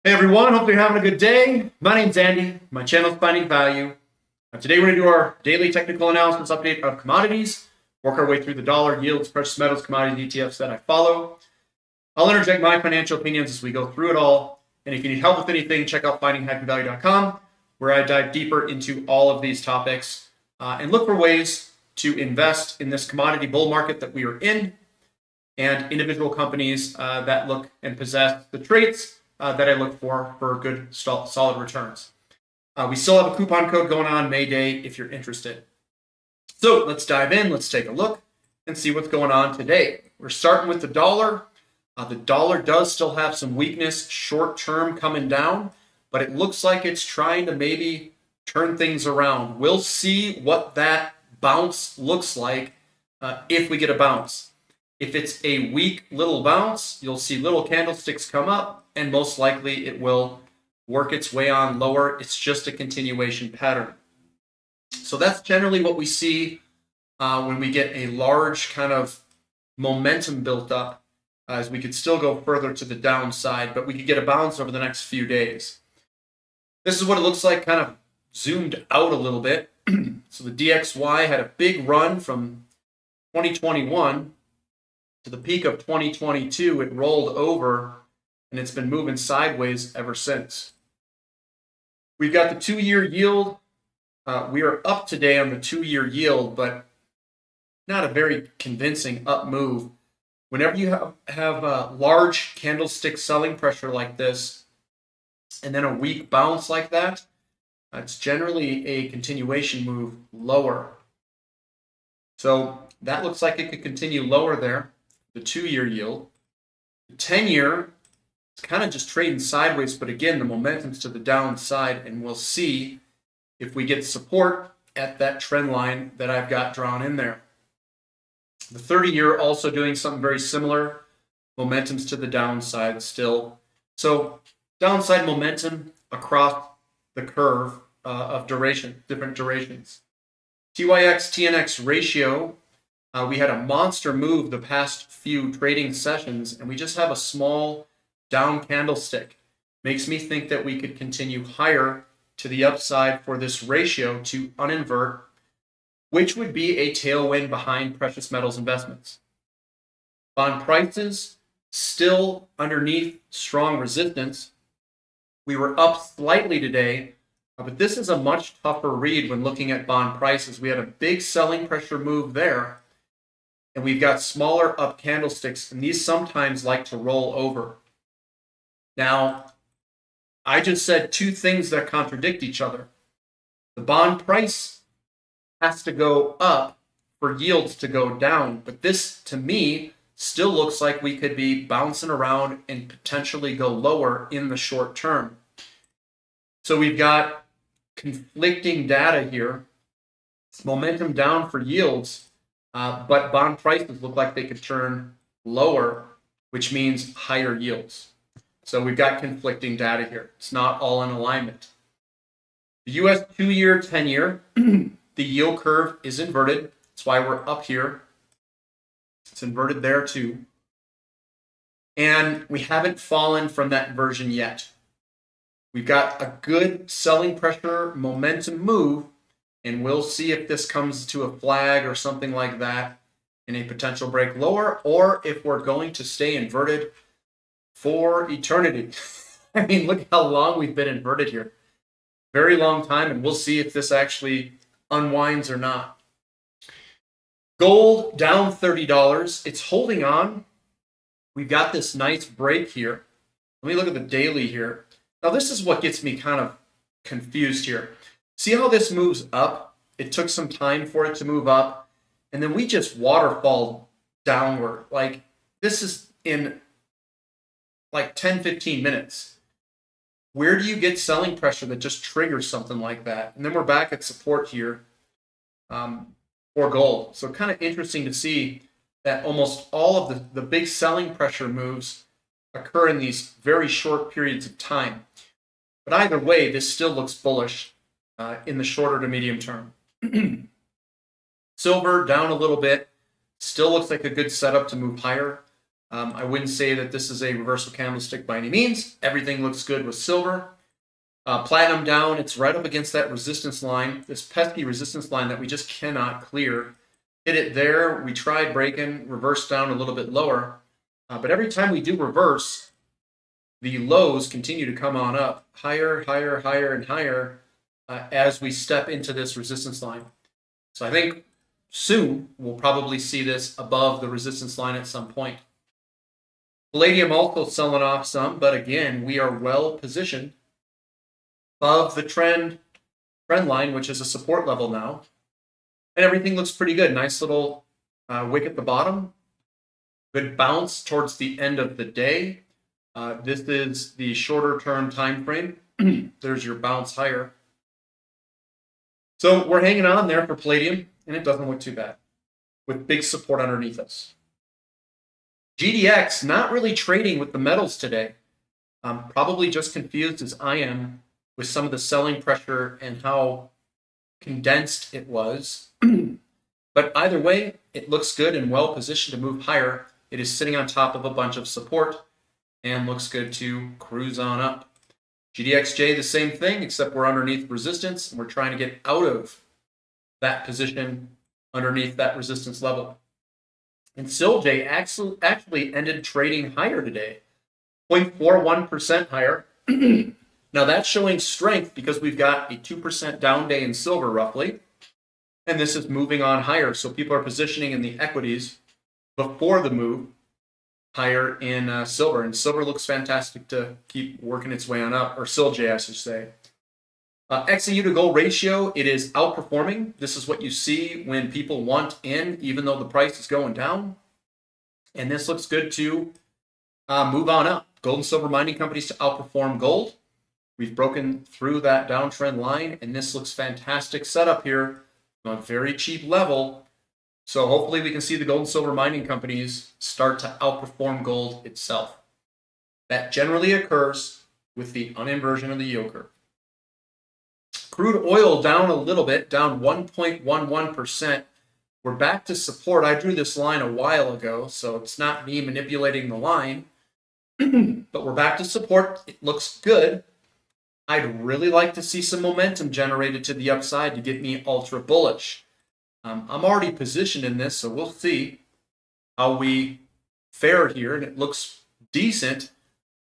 Hey everyone, hope you're having a good day. My name's Andy. My channel is Finding Value. Today we're going to do our daily technical analysis update of commodities, work our way through the dollar, yields, precious metals, commodity ETFs that I follow. I'll interject my financial opinions as we go through it all. And if you need help with anything, check out findinghappyvalue.com, where I dive deeper into all of these topics and look for ways to invest in this commodity bull market that we are in and individual companies that look and possess the traits that I look for good, solid returns. We still have a coupon code going on May Day if you're interested. So let's dive in, let's take a look and see what's going on today. We're starting with the dollar. The dollar does still have some weakness short term coming down, but it looks like it's trying to maybe turn things around. We'll see what that bounce looks like if we get a bounce. If it's a weak little bounce, you'll see little candlesticks come up, and most likely it will work its way on lower. It's just a continuation pattern. So that's generally what we see when we get a large kind of momentum built up, as we could still go further to the downside, but we could get a bounce over the next few days. This is what it looks like kind of zoomed out a little bit. So the DXY had a big run from 2021 to the peak of 2022. It rolled over and it's been moving sideways ever since. We've got the 2-year yield. We are up today on the 2-year yield, but not a very convincing up move. Whenever you have a large candlestick selling pressure like this, and then a weak bounce like that, it's generally a continuation move lower. So that looks like it could continue lower there, the 2-year yield. The 10-year, it's kind of just trading sideways, but again, the momentum's to the downside, and we'll see if we get support at that trend line that I've got drawn in there. The 30-year also doing something very similar. Momentum's to the downside still. So downside momentum across the curve of duration, different durations. TYX TNX ratio, we had a monster move the past few trading sessions, and we just have a small down candlestick. Makes me think that we could continue higher to the upside for this ratio to uninvert, which would be a tailwind behind precious metals investments. Bond prices still underneath strong resistance. We were up slightly today, but this is a much tougher read when looking at bond prices. We had a big selling pressure move there, and we've got smaller up candlesticks, and these sometimes like to roll over. Now, I just said two things that contradict each other. The bond price has to go up for yields to go down, but this, to me, still looks like we could be bouncing around and potentially go lower in the short term. So we've got conflicting data here. It's momentum down for yields, but bond prices look like they could turn lower, which means higher yields. So we've got conflicting data here. It's not all in alignment. The US 2-year, 10-year, the yield curve is inverted. That's why we're up here. It's inverted there too. And we haven't fallen from that inversion yet. We've got a good selling pressure momentum move, and we'll see if this comes to a flag or something like that in a potential break lower, or if we're going to stay inverted for eternity. I mean, look how long we've been inverted here. Very long time, and we'll see if this actually unwinds or not. Gold down $30. It's holding on. We've got this nice break here. Let me look at the daily here. Now, this is what gets me kind of confused here. See how this moves up? It took some time for it to move up, and then we just waterfall downward. Like, this is in like 10, 15 minutes. Where do you get selling pressure that just triggers something like that? And then we're back at support here for gold. So kind of interesting to see that almost all of the big selling pressure moves occur in these very short periods of time. But either way, this still looks bullish in the shorter to medium term. Silver down a little bit. Still looks like a good setup to move higher. I wouldn't say that this is a reversal candlestick by any means. Everything looks good with silver. Platinum down, it's right up against that resistance line, this pesky resistance line that we just cannot clear. Hit it there, we tried breaking, reversed down a little bit lower. But every time we do reverse, the lows continue to come on up higher, higher, higher, and higher as we step into this resistance line. So I think soon we'll probably see this above the resistance line at some point. Palladium also selling off some, but again, we are well positioned above the trend line, which is a support level now. And everything looks pretty good. Nice little wick at the bottom. Good bounce towards the end of the day. This is the shorter term time frame. There's your bounce higher. So we're hanging on there for palladium, and it doesn't look too bad with big support underneath us. GDX not really trading with the metals today. Probably just confused as I am with some of the selling pressure and how condensed it was. But either way, it looks good and well positioned to move higher. It is sitting on top of a bunch of support and looks good to cruise on up. GDXJ, the same thing, except we're underneath resistance and we're trying to get out of that position underneath that resistance level. And SILJ actually ended trading higher today, 0.41% higher. Now that's showing strength because we've got a 2% down day in silver roughly, and this is moving on higher. So people are positioning in the equities before the move higher in silver, and silver looks fantastic to keep working its way on up, or SILJ I should say. XAU to gold ratio, it is outperforming. This is what you see when people want in, even though the price is going down. And this looks good to move on up. Gold and silver mining companies to outperform gold. We've broken through that downtrend line, and this looks fantastic setup here on a very cheap level. So hopefully we can see the gold and silver mining companies start to outperform gold itself. That generally occurs with the uninversion of the yield curve. Crude oil down a little bit, down 1.11%. We're back to support. I drew this line a while ago, so it's not me manipulating the line. But we're back to support. It looks good. I'd really like to see some momentum generated to the upside to get me ultra bullish. I'm already positioned in this, so we'll see how we fare here. And it looks decent,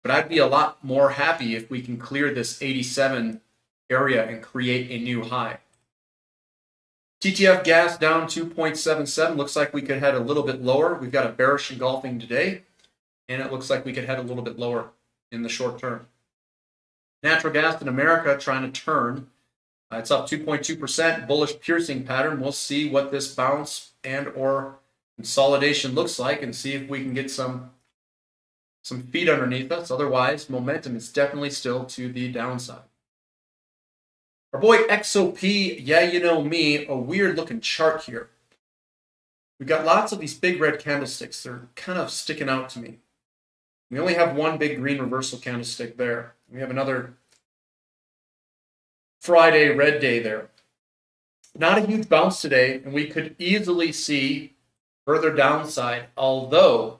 but I'd be a lot more happy if we can clear this 87 area and create a new high. TTF gas down 2.77. Looks like we could head a little bit lower. We've got a bearish engulfing today, and it looks like we could head a little bit lower in the short term. Natural gas in America trying to turn. It's up 2.2%, bullish piercing pattern. We'll see what this bounce and or consolidation looks like and see if we can get some feet underneath us. Otherwise, momentum is definitely still to the downside. Our boy XOP, yeah, you know me, a weird looking chart here. We've got lots of these big red candlesticks. They're kind of sticking out to me. We only have one big green reversal candlestick there. We have another Friday red day there. Not a huge bounce today, and we could easily see further downside, although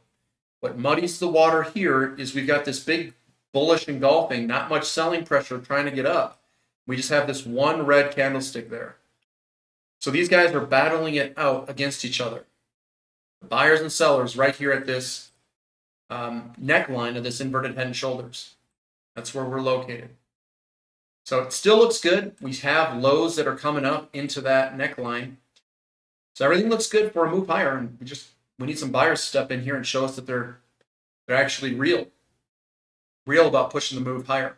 what muddies the water here is we've got this big bullish engulfing, not much selling pressure trying to get up. We just have this one red candlestick there. So these guys are battling it out against each other. The buyers and sellers right here at this neckline of this inverted head and shoulders. That's where we're located. So it still looks good. We have lows that are coming up into that neckline. So everything looks good for a move higher, and we need some buyers to step in here and show us that they're actually real about pushing the move higher.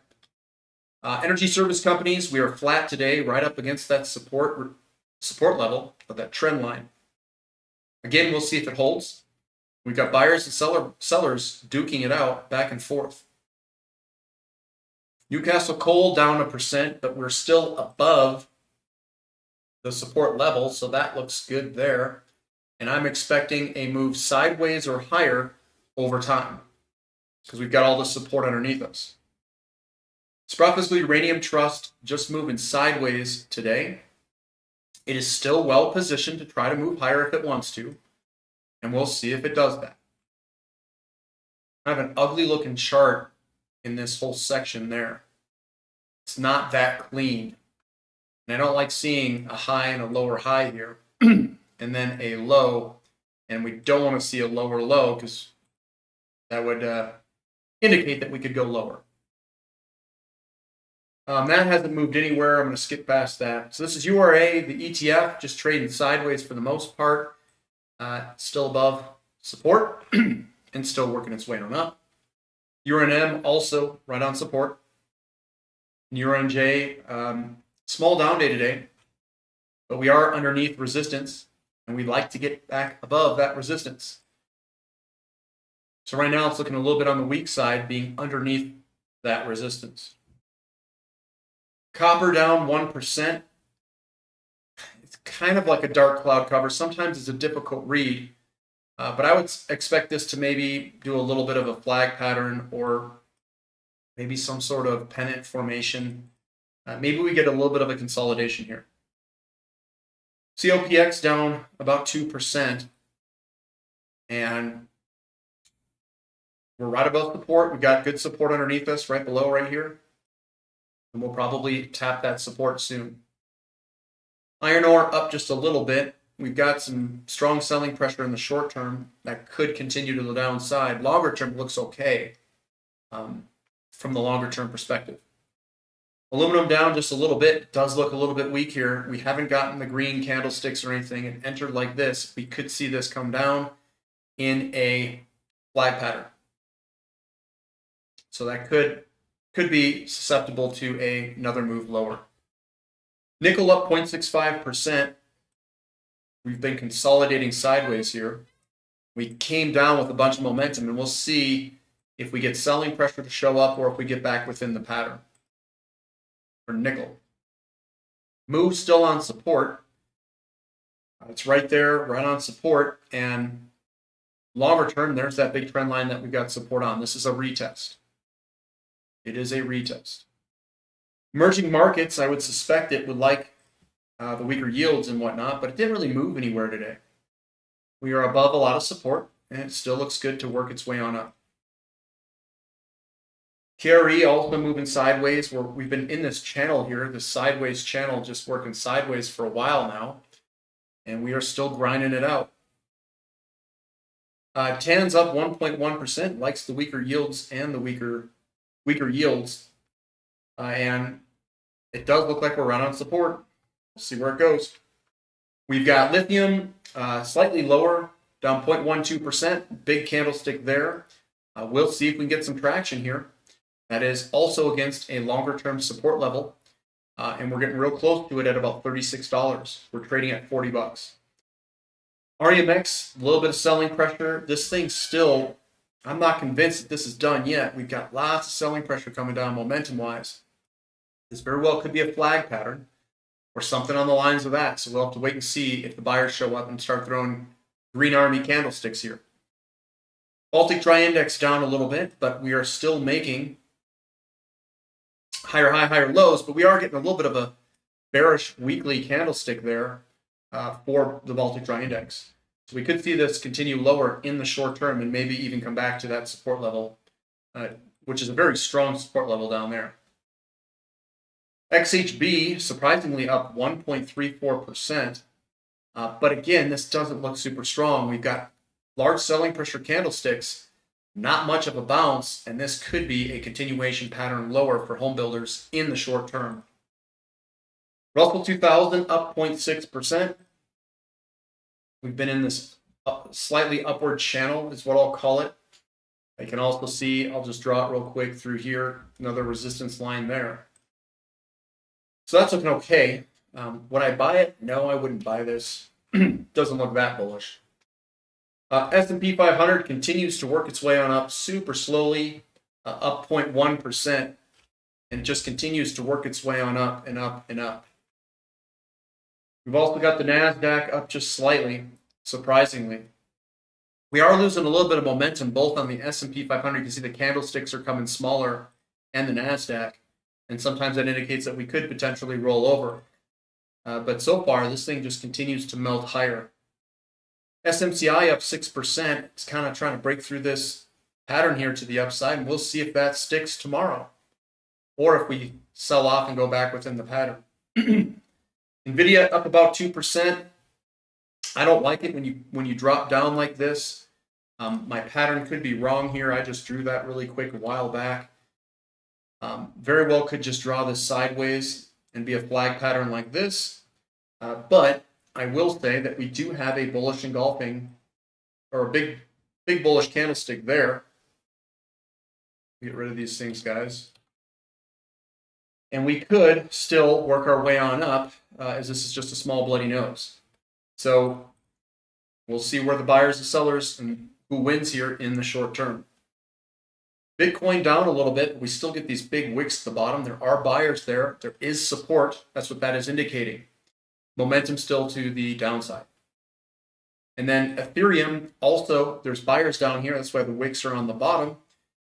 Energy service companies, we are flat today, right up against that support level of that trend line. Again, we'll see if it holds. We've got buyers and sellers duking it out back and forth. Newcastle coal down 1%, but we're still above the support level, so that looks good there. And I'm expecting a move sideways or higher over time because we've got all the support underneath us. Sprott Physical Uranium Trust just moving sideways today. It is still well positioned to try to move higher if it wants to, and we'll see if it does that. kind of an ugly looking chart in this whole section there. It's not that clean. And I don't like seeing a high and a lower high here, and then a low, and we don't want to see a lower low because that would indicate that we could go lower. That hasn't moved anywhere. I'm going to skip past that. So this is URA, the ETF, just trading sideways for the most part. Still above support and still working its way on up. URNM also right on support. URNJ, small down day today, but we are underneath resistance, and we'd like to get back above that resistance. So right now it's looking a little bit on the weak side, being underneath that resistance. Copper down 1%. It's kind of like a dark cloud cover. Sometimes it's a difficult read, but I would expect this to maybe do a little bit of a flag pattern or maybe some sort of pennant formation. Maybe we get a little bit of a consolidation here. COPX down about 2%. And we're right above support. We've got good support underneath us, right below right here. And we'll probably tap that support soon. Iron ore up just a little bit. We've got some strong selling pressure in the short term that could continue to the downside. Longer term looks okay from the longer term perspective. Aluminum down just a little bit. It does look a little bit weak here. We haven't gotten the green candlesticks or anything. It entered like this. We could see this come down in a flag pattern. So that could be susceptible to another move lower. Nickel up 0.65%. We've been consolidating sideways here. We came down with a bunch of momentum, and we'll see if we get selling pressure to show up or if we get back within the pattern. For nickel. Move still on support. It's right there, right on support, and longer term, there's that big trend line that we've got support on. This is a retest. It is a retest. Emerging markets, I would suspect it would like the weaker yields and whatnot, but it didn't really move anywhere today. We are above a lot of support, and it still looks good to work its way on up. KRE also moving sideways. We've been in this channel here, this sideways channel, just working sideways for a while now, and we are still grinding it out. TAN's up 1.1%, likes the weaker yields and the weaker yields, and it does look like we're right on support. We'll see where it goes. We've got lithium slightly lower, down 0.12%, big candlestick there. We'll see if we can get some traction here. That is also against a longer-term support level, and we're getting real close to it at about $36. We're trading at $40. REMX, a little bit of selling pressure. This thing still, I'm not convinced that this is done yet. We've got lots of selling pressure coming down momentum-wise. This very well could be a flag pattern or something on the lines of that. So we'll have to wait and see if the buyers show up and start throwing green army candlesticks here. Baltic Dry Index down a little bit, but we are still making higher high, higher lows, but we are getting a little bit of a bearish weekly candlestick there for the Baltic Dry Index. So we could see this continue lower in the short term and maybe even come back to that support level, which is a very strong support level down there. XHB surprisingly up 1.34%, but again, this doesn't look super strong. We've got large selling pressure candlesticks, not much of a bounce, and this could be a continuation pattern lower for home builders in the short term. Russell 2000 up 0.6%. We've been in this slightly upward channel is what I'll call it. I can also see, I'll just draw it real quick through here, another resistance line there. So that's looking okay. Would I buy it? No, I wouldn't buy this. Doesn't look that bullish. S&P 500 continues to work its way on up super slowly, up 0.1%, and just continues to work its way on up and up and up. We've also got the NASDAQ up just slightly, surprisingly. We are losing a little bit of momentum both on the S&P 500. You can see the candlesticks are coming smaller, and the NASDAQ, and sometimes that indicates that we could potentially roll over. But so far, this thing just continues to melt higher. SMCI up 6%. It's kind of trying to break through this pattern here to the upside, and we'll see if that sticks tomorrow, or if we sell off and go back within the pattern. Nvidia up about 2%. I don't like it when you drop down like this. My pattern could be wrong here. I just drew that really quick a while back. Very well could just draw this sideways and be a flag pattern like this. But I will say that we do have a bullish engulfing, or a big bullish candlestick there. Get rid of these things, guys. And we could still work our way on up, as this is just a small bloody nose. So we'll see where the buyers and sellers and who wins here in the short term. Bitcoin down a little bit, but we still get these big wicks at the bottom. There are buyers there. There is support. That's what that is indicating. Momentum still to the downside. And then Ethereum, also, there's buyers down here. That's why the wicks are on the bottom.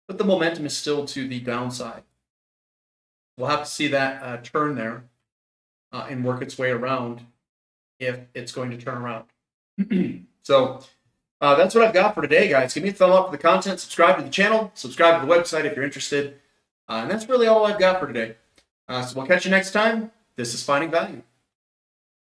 But the momentum is still to the downside. We'll have to see that turn there and work its way around if it's going to turn around. So that's what I've got for today, guys. Give me a thumb up for the content. Subscribe to the channel. Subscribe to the website if you're interested. And that's really all I've got for today. So we'll catch you next time. This is Finding Value.